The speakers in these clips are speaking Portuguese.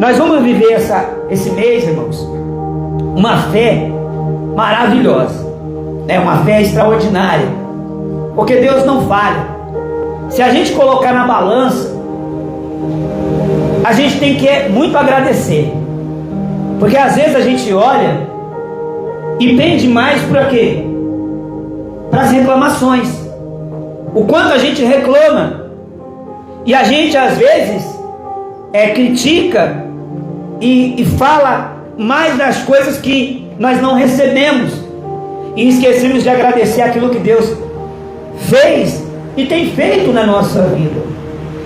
Nós vamos viver esse mês, irmãos, uma fé maravilhosa, uma fé extraordinária, porque Deus não falha. Se a gente colocar na balança, a gente tem que muito agradecer, porque às vezes a gente olha e pende mais para quê? Para as reclamações, o quanto a gente reclama, e a gente às vezes critica e fala mais das coisas que nós não recebemos, e esquecemos de agradecer aquilo que Deus fez e tem feito na nossa vida.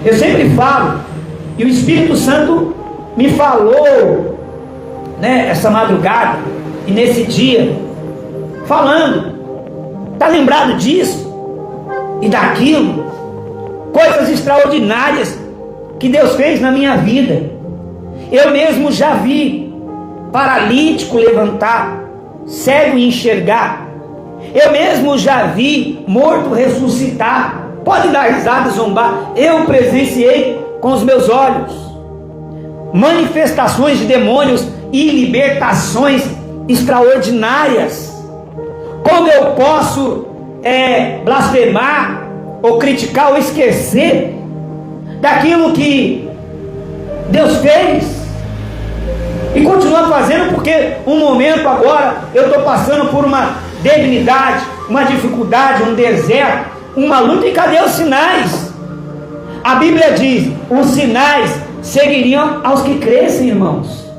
Eu sempre falo, e o Espírito Santo me falou, essa madrugada e nesse dia, falando, está lembrado disso e daquilo, coisas extraordinárias que Deus fez na minha vida. Eu mesmo já vi paralítico levantar, cego enxergar. Eu mesmo já vi morto ressuscitar. Pode dar risada, zombar. Eu presenciei com os meus olhos manifestações de demônios e libertações extraordinárias. Como eu posso blasfemar ou criticar ou esquecer daquilo que Deus fez e continua fazendo? Porque um momento agora eu estou passando por uma debilidade, uma dificuldade, um deserto, uma luta, e cadê os sinais? A Bíblia diz: os sinais seguiriam aos que crescem, irmãos.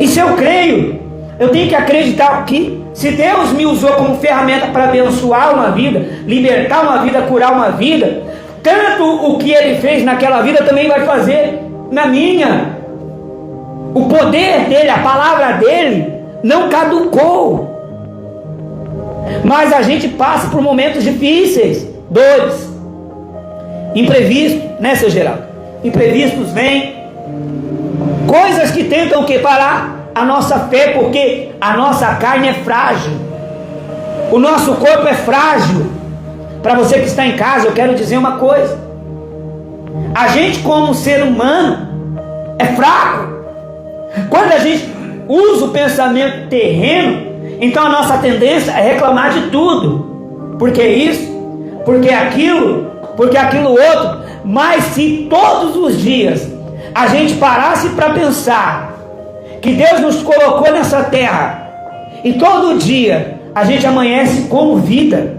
E se eu creio, eu tenho que acreditar que se Deus me usou como ferramenta para abençoar uma vida, libertar uma vida, curar uma vida, tanto o que Ele fez naquela vida também vai fazer na minha. O poder dele, a palavra dele não caducou. Mas a gente passa por momentos difíceis, dores, imprevistos, seu Geraldo? Imprevistos vêm, coisas que tentam parar a nossa fé, porque a nossa carne é frágil, o nosso corpo é frágil. Para você que está em casa, eu quero dizer uma coisa: a gente como ser humano é fraco. Quando a gente usa o pensamento terreno, então a nossa tendência é reclamar de tudo. Porque isso, porque aquilo outro. Mas se todos os dias a gente parasse para pensar que Deus nos colocou nessa terra, e todo dia a gente amanhece com vida,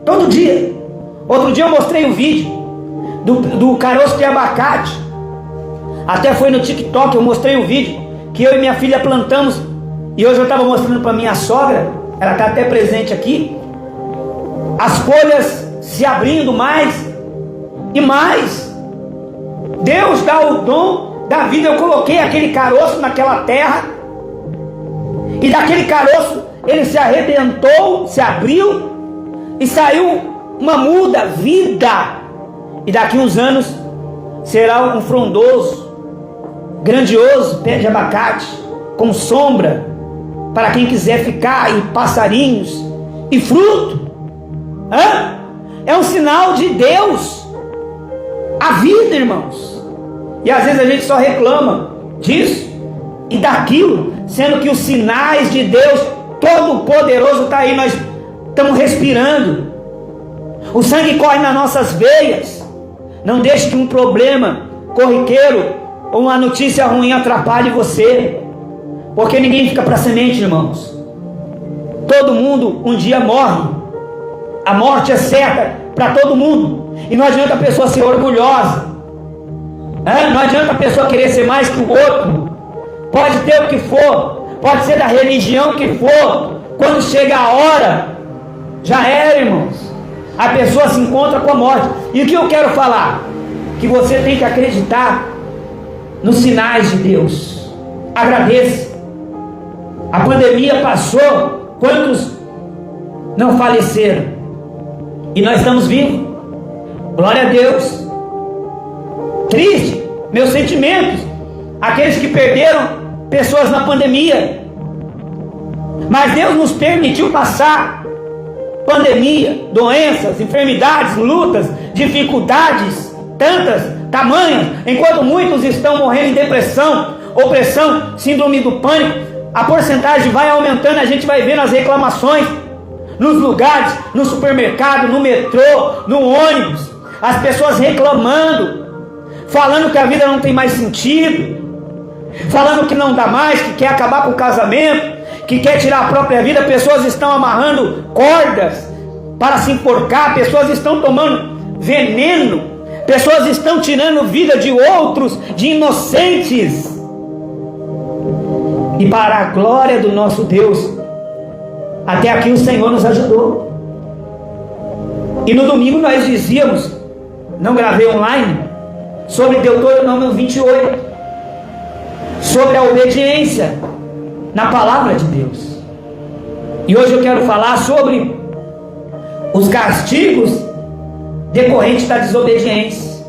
todo dia. Outro dia eu mostrei um vídeo do caroço de abacate, até foi no TikTok. Eu mostrei um vídeo que eu e minha filha plantamos, e hoje eu estava mostrando para minha sogra, ela está até presente aqui, as folhas se abrindo mais e mais. Deus dá o dom da vida. Eu coloquei aquele caroço naquela terra, e daquele caroço ele se arrebentou, se abriu, e saiu uma muda vida, e daqui uns anos será um frondoso, grandioso pé de abacate, com sombra para quem quiser ficar, e passarinhos, e fruto. É um sinal de Deus, a vida, irmãos. E às vezes a gente só reclama disso e daquilo, sendo que os sinais de Deus Todo-Poderoso está aí. Nós estamos respirando, o sangue corre nas nossas veias. Não deixe que um problema corriqueiro ou uma notícia ruim atrapalhe você, porque ninguém fica para semente, irmãos. Todo mundo um dia morre. A morte é certa para todo mundo, e não adianta a pessoa ser orgulhosa, não adianta a pessoa querer ser mais que o outro. Pode ter o que for, pode ser da religião que for, quando chega a hora, já era, irmãos. A pessoa se encontra com a morte. E o que eu quero falar? Que você tem que acreditar nos sinais de Deus. Agradeça. A pandemia passou, quantos não faleceram? E nós estamos vivos. Glória a Deus. Triste, meus sentimentos, aqueles que perderam pessoas na pandemia. Mas Deus nos permitiu passar pandemia, doenças, enfermidades, lutas, dificuldades, tantas tamanhas, enquanto muitos estão morrendo em depressão, opressão, síndrome do pânico, a porcentagem vai aumentando, a gente vai vendo as reclamações nos lugares, no supermercado, no metrô, no ônibus, as pessoas reclamando, falando que a vida não tem mais sentido, falando que não dá mais, que quer acabar com o casamento, que quer tirar a própria vida. Pessoas estão amarrando cordas para se enforcar, pessoas estão tomando veneno, pessoas estão tirando vida de outros, de inocentes. E para a glória do nosso Deus, até aqui o Senhor nos ajudou. E no domingo nós dizíamos, não gravei online, sobre Deuteronômio 28, sobre a obediência na palavra de Deus. E hoje eu quero falar sobre os castigos decorrentes da desobediência.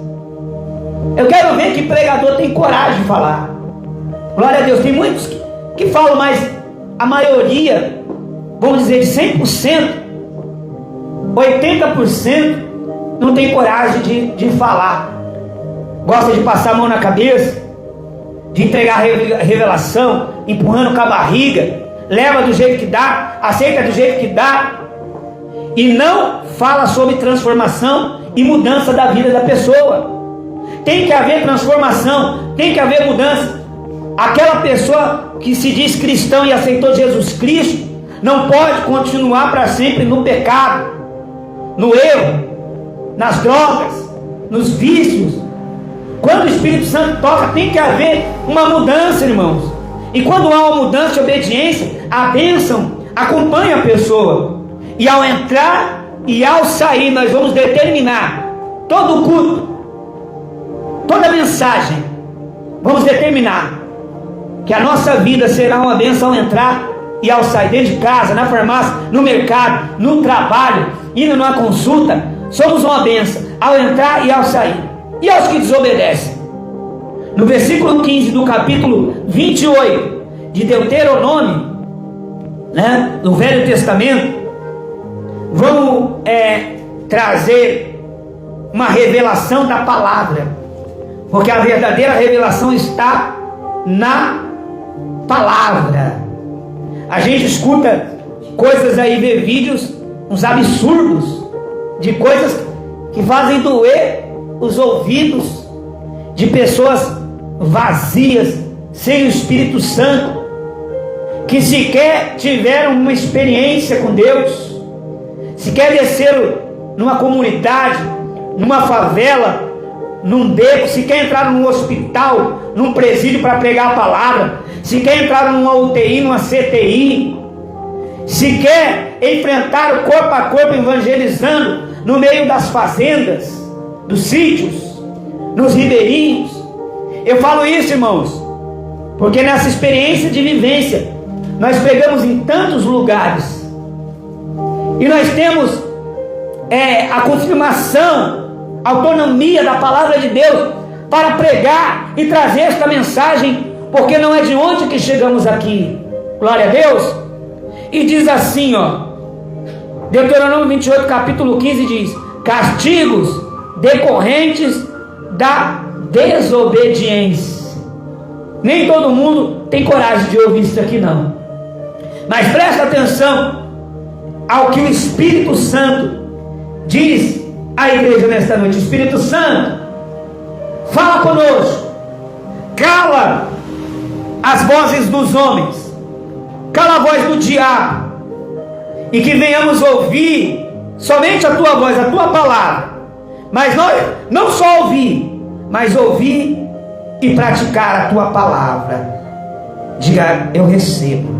Eu quero ver que pregador tem coragem de falar. Glória a Deus. Tem muitos que falam, mas a maioria, vamos dizer de 100%, 80% não tem coragem de falar. Gosta de passar a mão na cabeça, de entregar a revelação, empurrando com a barriga, leva do jeito que dá, aceita do jeito que dá, e não fala sobre transformação e mudança da vida da pessoa. Tem que haver transformação, tem que haver mudança. Aquela pessoa que se diz cristão e aceitou Jesus Cristo, não pode continuar para sempre no pecado, no erro, nas drogas, nos vícios. Quando o Espírito Santo toca, tem que haver uma mudança, irmãos. E quando há uma mudança e obediência, a bênção acompanha a pessoa. E ao entrar e ao sair, nós vamos determinar todo o culto, toda a mensagem, vamos determinar que a nossa vida será uma bênção ao entrar e ao sair, dentro de casa, na farmácia, no mercado, no trabalho, indo numa consulta. Somos uma bênção ao entrar e ao sair. E aos que desobedecem? No versículo 15 do capítulo 28 de Deuteronômio, no Velho Testamento, vamos trazer uma revelação da palavra, porque a verdadeira revelação está na palavra. A gente escuta coisas aí, vê vídeos, uns absurdos, de coisas que fazem doer os ouvidos de pessoas vazias, sem o Espírito Santo, que sequer tiveram uma experiência com Deus, sequer desceram numa comunidade, numa favela, num beco, sequer entraram num hospital, num presídio para pregar a palavra, sequer entraram numa UTI, numa CTI, sequer enfrentaram corpo a corpo evangelizando no meio das fazendas, dos sítios, nos ribeirinhos. Eu falo isso, irmãos, porque nessa experiência de vivência nós pegamos em tantos lugares e nós temos a confirmação, a autonomia da palavra de Deus para pregar e trazer esta mensagem, porque não é de onde que chegamos aqui. Glória a Deus. E diz assim, Deuteronômio 28, capítulo 15 diz: castigos decorrentes da desobediência. Nem todo mundo tem coragem de ouvir isso aqui, não. Mas presta atenção ao que o Espírito Santo diz à igreja nesta noite. Espírito Santo, fala conosco. Cala as vozes dos homens, cala a voz do diabo, e que venhamos ouvir somente a tua voz, a tua palavra. Mas não só ouvir, mas ouvir e praticar a tua palavra. Diga: eu recebo.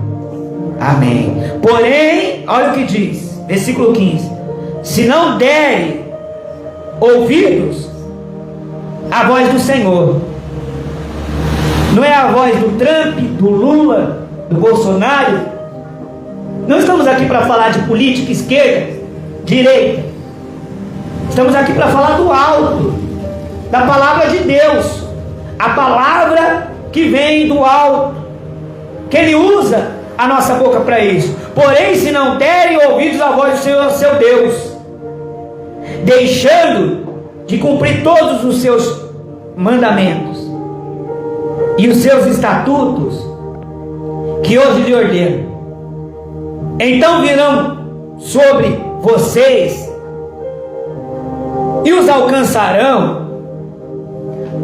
Amém. Porém, olha o que diz, versículo 15: se não derem ouvidos à voz do Senhor, não é a voz do Trump, do Lula, do Bolsonaro. Não estamos aqui para falar de política, esquerda, direita. Estamos aqui para falar do alto, da palavra de Deus, a palavra que vem do alto, que Ele usa a nossa boca para isso. Porém, se não derem ouvidos à voz do Senhor seu Deus, deixando de cumprir todos os seus mandamentos e os seus estatutos que hoje lhe ordeno. Então virão sobre vocês e os alcançarão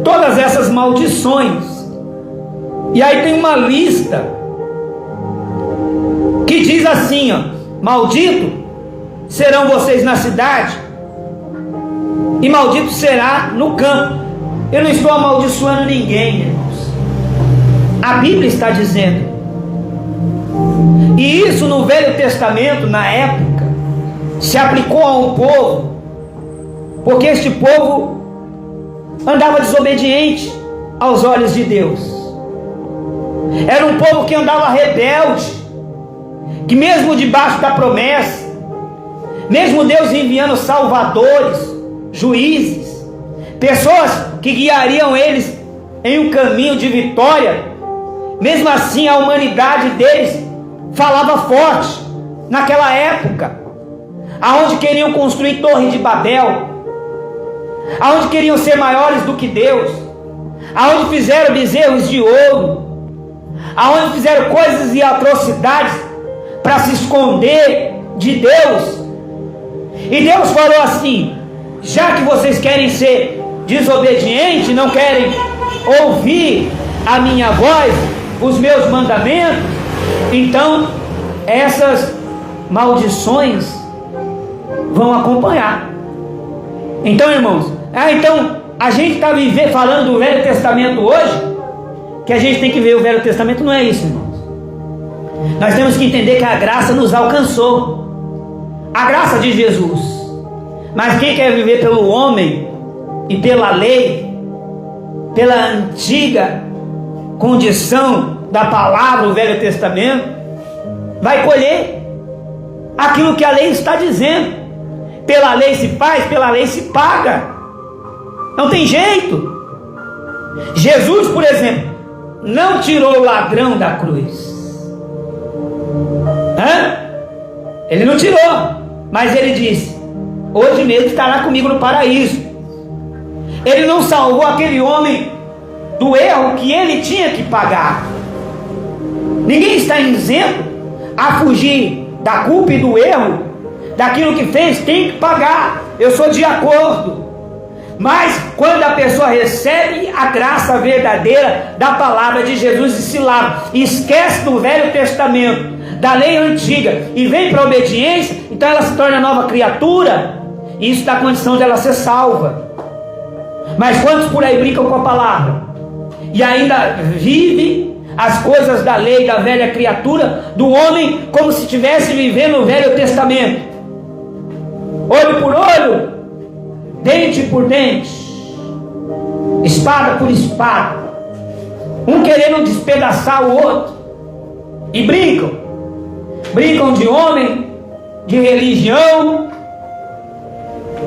todas essas maldições. E aí tem uma lista que diz assim, ó: maldito serão vocês na cidade, e maldito será no campo. Eu não estou amaldiçoando ninguém, irmãos. A Bíblia está dizendo. E isso no Velho Testamento, na época, se aplicou a um povo, porque este povo andava desobediente aos olhos de Deus. Era um povo que andava rebelde, que mesmo debaixo da promessa, mesmo Deus enviando salvadores, juízes, pessoas que guiariam eles em um caminho de vitória, mesmo assim a humanidade deles falava forte. Naquela época, aonde queriam construir torre de Babel, aonde queriam ser maiores do que Deus, aonde fizeram bezerros de ouro, aonde fizeram coisas e atrocidades para se esconder de Deus. E Deus falou assim: já que vocês querem ser desobedientes, não querem ouvir a minha voz, os meus mandamentos, então essas maldições vão acompanhar. Então, irmãos, então a gente está falando do Velho Testamento hoje, que a gente tem que ver o Velho Testamento. Não é isso, irmãos. Nós temos que entender que a graça nos alcançou, a graça de Jesus. Mas quem quer viver pelo homem e pela lei, pela antiga condição da palavra do Velho Testamento, vai colher aquilo que a lei está dizendo. Pela lei se faz, pela lei se paga. Não tem jeito. Jesus, por exemplo, não tirou o ladrão da cruz. Ele não tirou, mas ele disse: hoje mesmo estará comigo no paraíso. Ele não salvou aquele homem do erro que ele tinha que pagar. Ninguém está isento a fugir da culpa e do erro, daquilo que fez, tem que pagar. Eu sou de acordo. Mas quando a pessoa recebe a graça verdadeira da palavra de Jesus e se lava, esquece do Velho Testamento, da lei antiga, e vem para a obediência, então ela se torna nova criatura, e isso dá condição de ela ser salva. Mas quantos por aí brincam com a palavra e ainda vive as coisas da lei, da velha criatura, do homem, como se estivesse vivendo o Velho Testamento? Olho por olho, dente por dente, espada por espada, um querendo despedaçar o outro, e brincam de homem, de religião,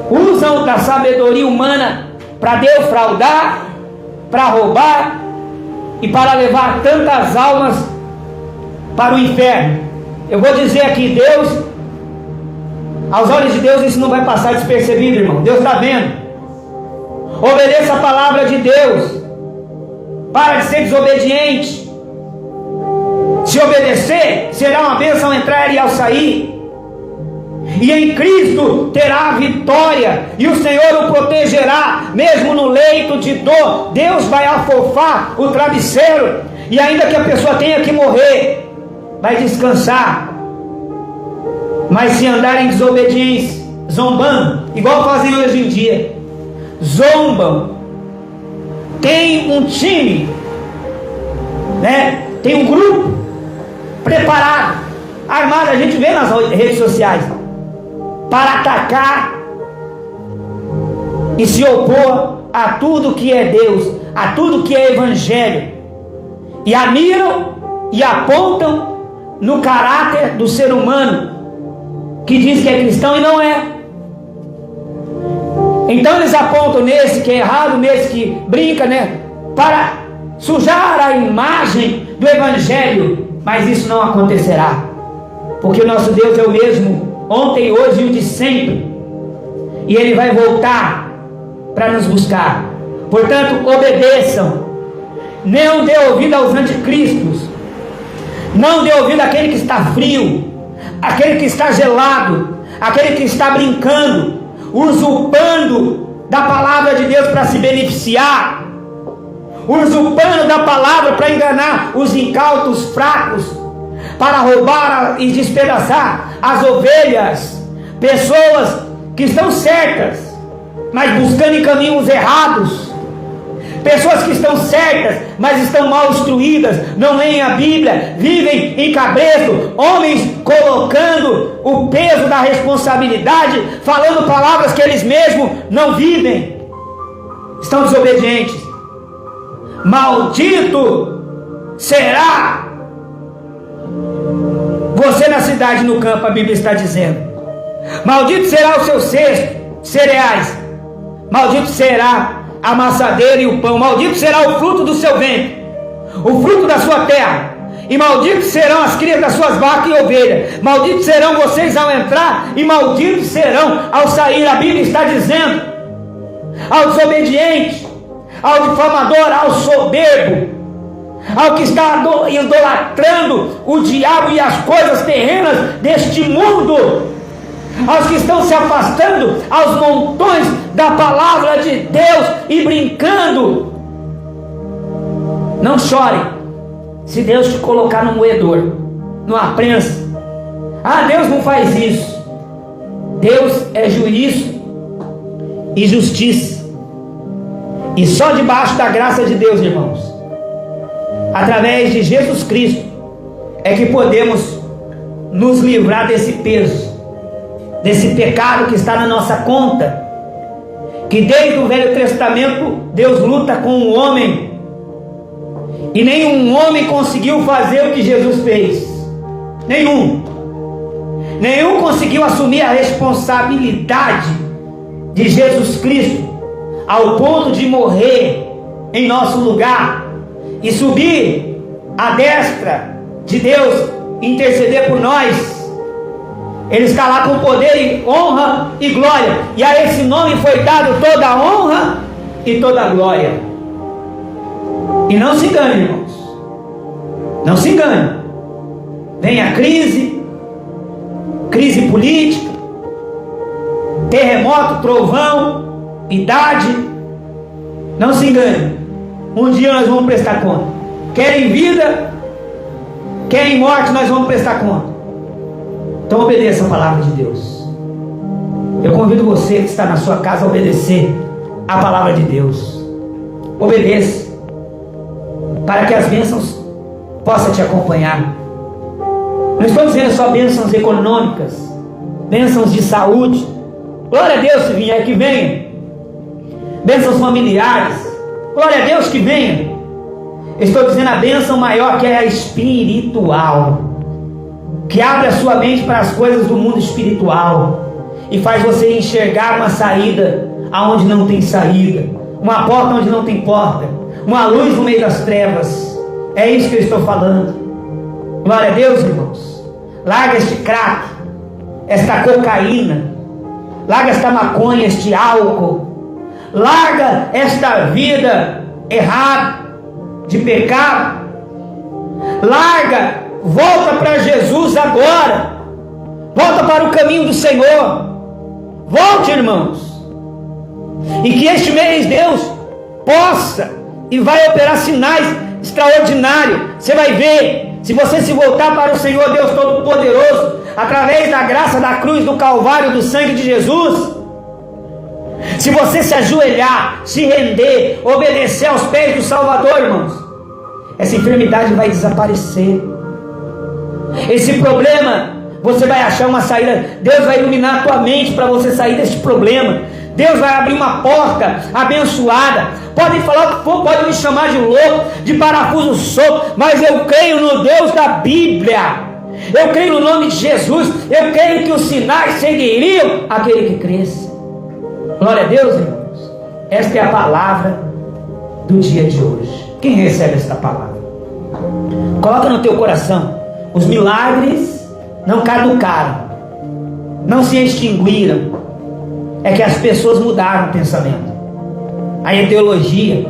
usam da sabedoria humana para defraudar, para roubar e para levar tantas almas para o inferno. Eu vou dizer aqui, Deus, aos olhos de Deus isso não vai passar despercebido, irmão. Deus está vendo. Obedeça a palavra de Deus. Para de ser desobediente. Se obedecer, será uma bênção ao entrar e ao sair. E em Cristo terá a vitória, e o Senhor o protegerá, mesmo no leito de dor. Deus vai afofar o travesseiro, e ainda que a pessoa tenha que morrer, vai descansar. Mas se andar em desobediência, zombando, igual fazem hoje em dia, zombam, tem um time, né? Tem um grupo preparado, armado, a gente vê nas redes sociais, para atacar e se opor a tudo que é Deus, a tudo que é Evangelho, e miram e apontam no caráter do ser humano, que diz que é cristão e não é. Então eles apontam nesse que é errado, nesse que brinca, né, para sujar a imagem do Evangelho. Mas isso não acontecerá, porque o nosso Deus é o mesmo ontem, hoje e o de sempre, e Ele vai voltar para nos buscar. Portanto, obedeçam. Não dê ouvido aos anticristos. Não dê ouvido àquele que está frio, aquele que está gelado, aquele que está brincando, usurpando da palavra de Deus para se beneficiar, usurpando da palavra para enganar os incautos fracos, para roubar e despedaçar as ovelhas. Pessoas que estão certas, mas buscando em caminhos errados. Pessoas que estão certas, mas estão mal instruídas, não leem a Bíblia, vivem em cabresto, homens colocando o peso da responsabilidade, falando palavras que eles mesmos não vivem, estão desobedientes. Maldito será você na cidade e no campo, a Bíblia está dizendo. Maldito será o seu cesto, cereais, maldito será a amassadeira e o pão, maldito será o fruto do seu ventre, o fruto da sua terra, e malditos serão as crias das suas vacas e ovelhas, malditos serão vocês ao entrar, e malditos serão ao sair. A Bíblia está dizendo ao desobediente, ao difamador, ao soberbo, ao que está idolatrando o diabo e as coisas terrenas deste mundo, aos que estão se afastando aos montões da palavra de Deus e brincando. Não chore se Deus te colocar no moedor, numa prensa. Deus não faz isso. Deus é juízo e justiça, e só debaixo da graça de Deus, irmãos, através de Jesus Cristo, é que podemos nos livrar desse peso, desse pecado que está na nossa conta, que desde o Velho Testamento Deus luta com o homem, e nenhum homem conseguiu fazer o que Jesus fez. Nenhum conseguiu assumir a responsabilidade de Jesus Cristo ao ponto de morrer em nosso lugar e subir à destra de Deus, interceder por nós. Ele está lá com poder e honra e glória, e a esse nome foi dado toda a honra e toda a glória. E não se engane, irmãos, não se engane. Vem a crise política, terremoto, trovão, idade. Não se engane, um dia nós vamos prestar conta. Quer em vida, quer em morte, nós vamos prestar conta. Então obedeça a palavra de Deus. Eu convido você que está na sua casa a obedecer a palavra de Deus. Obedeça, para que as bênçãos possam te acompanhar. Não estou dizendo só bênçãos econômicas, bênçãos de saúde. Glória a Deus, se vier, que venha. Bênçãos familiares. Glória a Deus, que venha. Estou dizendo a bênção maior, que é a espiritual, que abre a sua mente para as coisas do mundo espiritual e faz você enxergar uma saída aonde não tem saída, uma porta onde não tem porta, uma luz no meio das trevas. É isso que eu estou falando. Glória a Deus, irmãos. Larga este crack, esta cocaína, larga esta maconha, este álcool, larga esta vida errada de pecado, larga, volta para Jesus agora, volta para o caminho do Senhor, volte, irmãos, e que este mês Deus possa e vai operar sinais extraordinários. Você vai ver, se você se voltar para o Senhor Deus Todo-Poderoso, através da graça da cruz, do Calvário, do sangue de Jesus, se você se ajoelhar, se render, obedecer aos pés do Salvador, irmãos, essa enfermidade vai desaparecer. Esse problema, você vai achar uma saída. Deus vai iluminar a tua mente para você sair desse problema. Deus vai abrir uma porta abençoada. Podem falar o que for, podem me chamar de louco, de parafuso solto, mas eu creio no Deus da Bíblia. Eu creio no nome de Jesus. Eu creio que os sinais seguiriam aquele que cresce. Glória a Deus, irmãos. Esta é a palavra do dia de hoje. Quem recebe esta palavra? Coloca no teu coração: os milagres não caducaram, não se extinguiram. É que as pessoas mudaram o pensamento. a ideologia,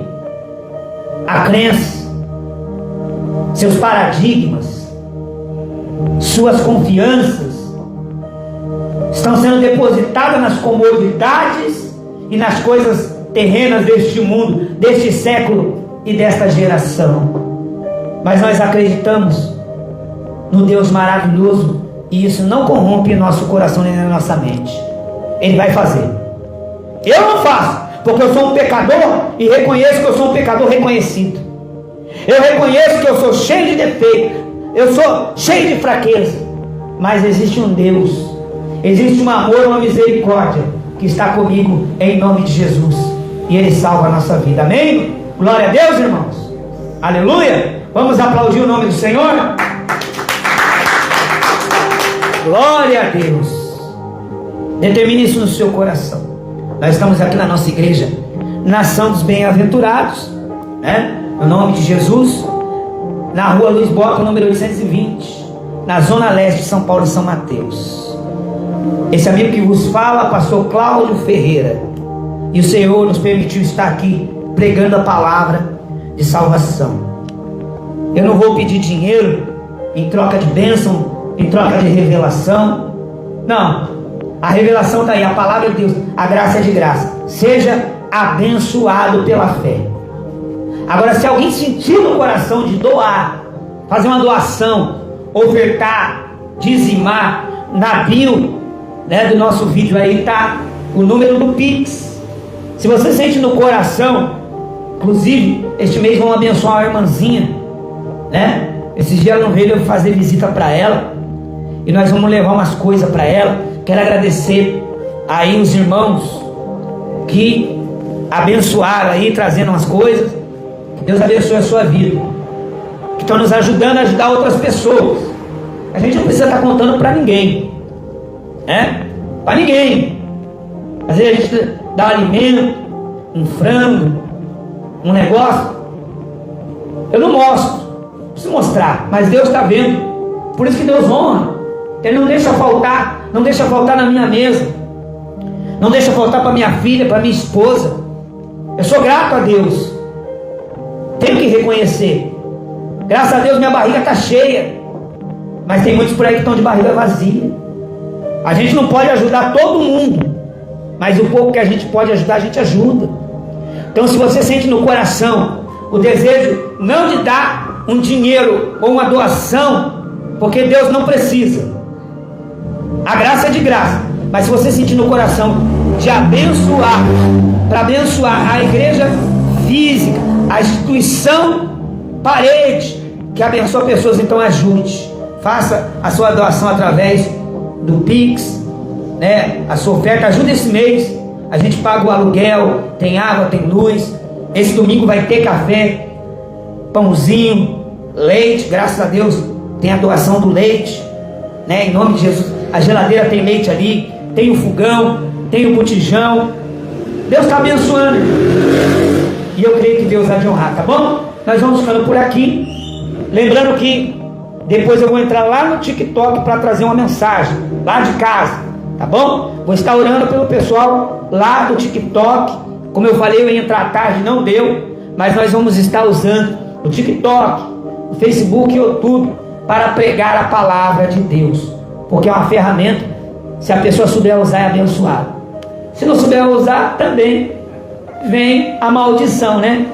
a crença, seus paradigmas, suas confianças estão sendo depositadas nas comodidades e nas coisas terrenas deste mundo, deste século e desta geração. Mas nós acreditamos no Deus maravilhoso, e isso não corrompe nosso coração nem a nossa mente. Ele vai fazer. Eu não faço, porque eu sou um pecador e reconheço que eu sou um pecador reconhecido. Eu reconheço que eu sou cheio de defeito, eu sou cheio de fraqueza, mas existe um Deus, existe um amor, uma misericórdia que está comigo em nome de Jesus, e Ele salva a nossa vida. Amém? Glória a Deus, irmãos. Aleluia. Vamos aplaudir o nome do Senhor. Glória a Deus. Determine isso no seu coração. Nós estamos aqui na nossa igreja, Nação dos Bem-aventurados, né? No nome de Jesus, na rua Luiz Boca, número 820, na zona leste de São Paulo e São Mateus. Esse amigo que vos fala, pastor Cláudio Ferreira, e o Senhor nos permitiu estar aqui pregando a palavra de salvação. Eu não vou pedir dinheiro em troca de bênção, em troca de revelação. Não, a revelação está aí, a palavra de Deus, a graça é de graça. Seja abençoado pela fé. Agora, se alguém sentir no coração de doar, fazer uma doação, ofertar, dizimar, na bio, né, do nosso vídeo aí está o número do Pix. Se você sente no coração, inclusive este mês vamos abençoar a irmãzinha, né? Esses dias ela não veio, eu vou fazer visita para ela, e nós vamos levar umas coisas para ela. Quero agradecer aí os irmãos que abençoaram aí, trazendo umas coisas. Deus abençoe a sua vida, que estão nos ajudando a ajudar outras pessoas. A gente não precisa estar contando para ninguém, né? Para ninguém. Às vezes a gente dá um alimento, um frango, um negócio. Eu não mostro, não preciso mostrar, mas Deus está vendo. Por isso que Deus honra. Ele não deixa faltar, não deixa faltar na minha mesa, não deixa faltar para minha filha, para minha esposa. Eu sou grato a Deus. Tenho que reconhecer. Graças a Deus minha barriga está cheia, mas tem muitos por aí que estão de barriga vazia. A gente não pode ajudar todo mundo, mas o pouco que a gente pode ajudar, a gente ajuda. Então, se você sente no coração o desejo não de dar um dinheiro ou uma doação, porque Deus não precisa, a graça é de graça, mas se você sentir no coração de abençoar, para abençoar a igreja física, a instituição Parede, que abençoa pessoas, então ajude. Faça a sua doação através do Pix, né? A sua oferta, ajuda esse mês. A gente paga o aluguel, tem água, tem luz. Esse domingo vai ter café, pãozinho, leite. Graças a Deus tem a doação do leite, né? Em nome de Jesus. A geladeira tem leite ali, tem o fogão, tem o botijão. Deus está abençoando, e eu creio que Deus vai te honrar, tá bom? Nós vamos ficando por aqui, lembrando que depois eu vou entrar lá no TikTok para trazer uma mensagem lá de casa, tá bom? Vou estar orando pelo pessoal lá do TikTok. Como eu falei, eu ia entrar à tarde, não deu, mas nós vamos estar usando o TikTok, o Facebook e o YouTube para pregar a palavra de Deus, porque é uma ferramenta. Se a pessoa souber usar, é abençoada. Se não souber usar, também vem a maldição, né?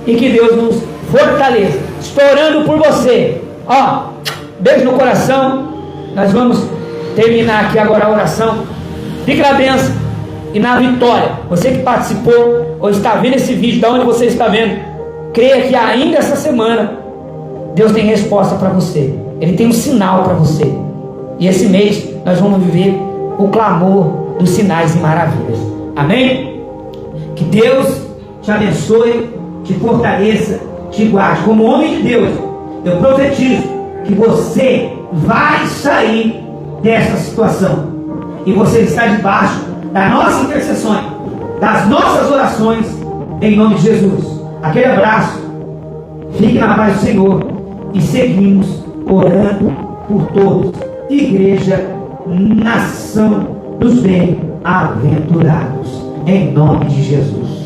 E que Deus nos fortaleça. Estou orando por você. Ó, beijo no coração. Nós vamos terminar aqui agora a oração. Fique na bênção e na vitória. Você que participou ou está vendo esse vídeo, da onde você está vendo, creia que ainda essa semana Deus tem resposta para você. Ele tem um sinal para você. E esse mês nós vamos viver o clamor dos sinais e maravilhas. Amém? Que Deus te abençoe, te fortaleça, te guarde. Como homem de Deus, eu profetizo que você vai sair dessa situação, e você está debaixo da nossa intercessão, das nossas orações, em nome de Jesus. Aquele abraço, fique na paz do Senhor, e seguimos orando por todos. Igreja Nação dos Bem-aventurados, em nome de Jesus.